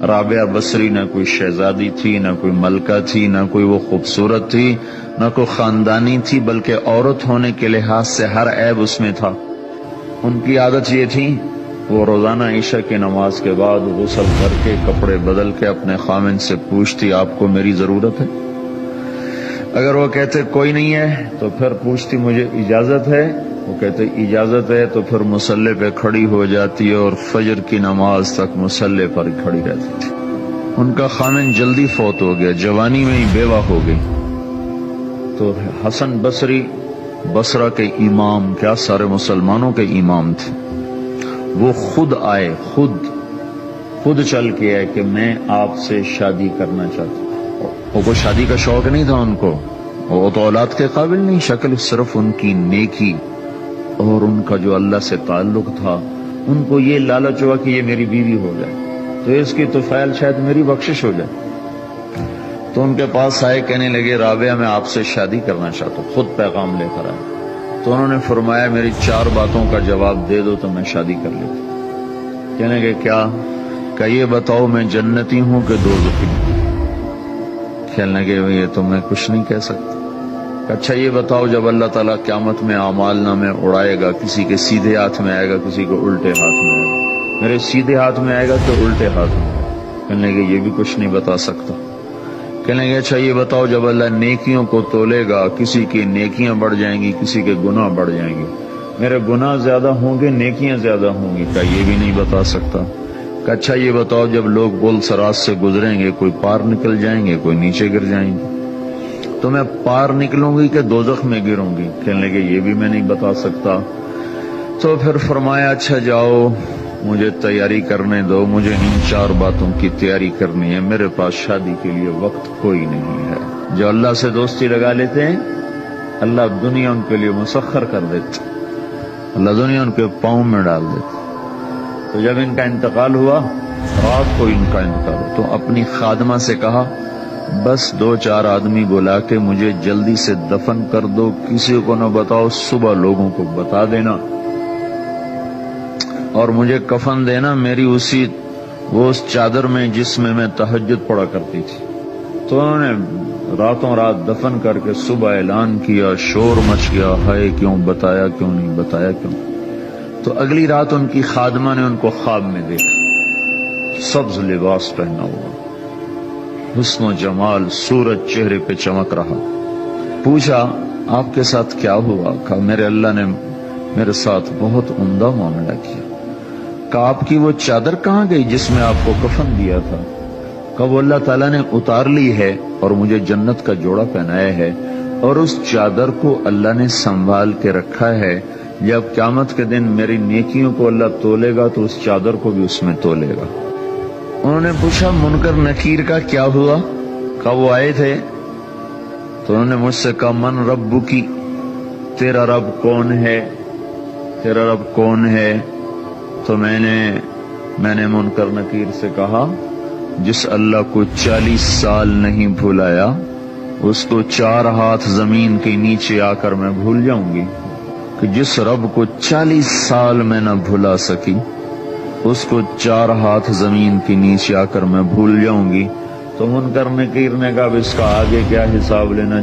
رابعہ بصری نہ کوئی شہزادی تھی، نہ کوئی ملکہ تھی، نہ کوئی وہ خوبصورت تھی، نہ کوئی خاندانی تھی، بلکہ عورت ہونے کے لحاظ سے ہر عیب اس میں تھا۔ ان کی عادت یہ تھی، وہ روزانہ عشاء کی نماز کے بعد غسل کر کے کپڑے بدل کے اپنے خامن سے پوچھتی آپ کو میری ضرورت ہے؟ اگر وہ کہتے کوئی نہیں ہے تو پھر پوچھتی مجھے اجازت ہے؟ وہ کہتے اجازت ہے تو پھر مصلی پہ کھڑی ہو جاتی اور فجر کی نماز تک مصلی پر کھڑی رہتی تھی۔ ان کا خامن جلدی فوت ہو گیا، جوانی میں ہی بیوہ ہو گئی۔ تو حسن بصری بصرہ کے امام، کیا سارے مسلمانوں کے امام تھے، وہ خود آئے، خود چل کے آئے کہ میں آپ سے شادی کرنا چاہتا ہوں۔ وہ کوئی شادی کا شوق نہیں تھا ان کو، وہ تو اولاد کے قابل نہیں، شکل صرف ان کی نیکی اور ان کا جو اللہ سے تعلق تھا، ان کو یہ لالچ ہوا کہ یہ میری بیوی ہو جائے تو اس کی طفیل شاید میری بخشش ہو جائے۔ تو ان کے پاس آئے، کہنے لگے رابعہ میں آپ سے شادی کرنا چاہتا ہوں، خود پیغام لے کر آئے۔ تو انہوں نے فرمایا میری 4 باتوں کا جواب دے دو تو میں شادی کر لیتا۔ کہنے لگے کیا؟ کہ یہ بتاؤ میں جنتی ہوں کہ دوزخی ہوں؟ کہنے لگے یہ تو میں کچھ نہیں کہہ سکتا۔ اچھا یہ بتاؤ جب اللہ تعالیٰ قیامت میں اعمال نامے اڑائے گا، کسی کے سیدھے ہاتھ میں آئے گا، کسی کو الٹے ہاتھ میں آئے گا، میرے سیدھے ہاتھ میں آئے گا تو الٹے ہاتھ میں آئے گا؟ کہنے لگے یہ بھی کچھ نہیں بتا سکتا۔ کہنے لگے اچھا یہ بتاؤ جب اللہ نیکیوں کو تولے گا، کسی کی نیکیاں بڑھ جائیں گی، کسی کے گناہ بڑھ جائیں گے، میرے گناہ زیادہ ہوں گے نیکیاں زیادہ ہوں گی؟ کہا یہ بھی نہیں بتا سکتا۔ کہ اچھا یہ بتاؤ جب لوگ پل صراط سے گزریں گے، کوئی پار نکل جائیں گے، کوئی نیچے گر جائیں گے، تو میں پار نکلوں گی کہ دوزخ میں گروں گی؟ کہنے لگے یہ بھی میں نہیں بتا سکتا۔ تو پھر فرمایا اچھا جاؤ مجھے تیاری کرنے دو، مجھے ان 4 باتوں کی تیاری کرنی ہے، میرے پاس شادی کے لیے وقت کوئی نہیں ہے۔ جو اللہ سے دوستی لگا لیتے ہیں اللہ دنیا ان کے لیے مسخر کر دیتے، اللہ دنیا ان کے پاؤں میں ڈال دیتے۔ تو جب ان کا انتقال ہوا، رات کو ان کا انتقال ہوا، تو اپنی خادمہ سے کہا بس 2-4 آدمی بلا کے مجھے جلدی سے دفن کر دو، کسی کو نہ بتاؤ، صبح لوگوں کو بتا دینا اور مجھے کفن دینا میری اس چادر میں جس میں میں تہجد پڑا کرتی تھی۔ تو انہوں نے راتوں رات دفن کر کے صبح اعلان کیا، شور مچ گیا، ہائے کیوں بتایا، کیوں نہیں بتایا، کیوں؟ تو اگلی رات ان کی خادمہ نے ان کو خواب میں دیکھا، سبز لباس پہنا ہوا، حسن و جمال، سورج چہرے پہ چمک رہا۔ پوچھا آپ کے ساتھ کیا ہوا؟ کہا میرے اللہ نے میرے ساتھ بہت عمدہ معاملہ کیا۔ کہا آپ کی وہ چادر کہاں گئی جس میں آپ کو کفن دیا تھا؟ کہا وہ اللہ تعالیٰ نے اتار لی ہے اور مجھے جنت کا جوڑا پہنایا ہے، اور اس چادر کو اللہ نے سنبھال کے رکھا ہے، جب قیامت کے دن میری نیکیوں کو اللہ تولے گا تو اس چادر کو بھی اس میں تولے گا۔ انہوں نے پوچھا منکر نکیر کا کیا ہوا؟ کہا وہ آئے تھے تو انہوں نے مجھ سے کہا من ربکی، تیرا رب کون ہے، تیرا رب کون ہے؟ تو میں نے منکر نکیر سے کہا جس اللہ کو 40 سال نہیں بھلایا اس کو 4 ہاتھ زمین کے نیچے آ کر میں بھول جاؤں گی؟ کہ جس رب کو 40 سال میں نہ بھلا سکی اس کو 4 ہاتھ زمین کے نیچے آ کر میں بھول جاؤں گی؟ تو منکر نکیر نے کہا اب اس کا آگے کیا حساب لینا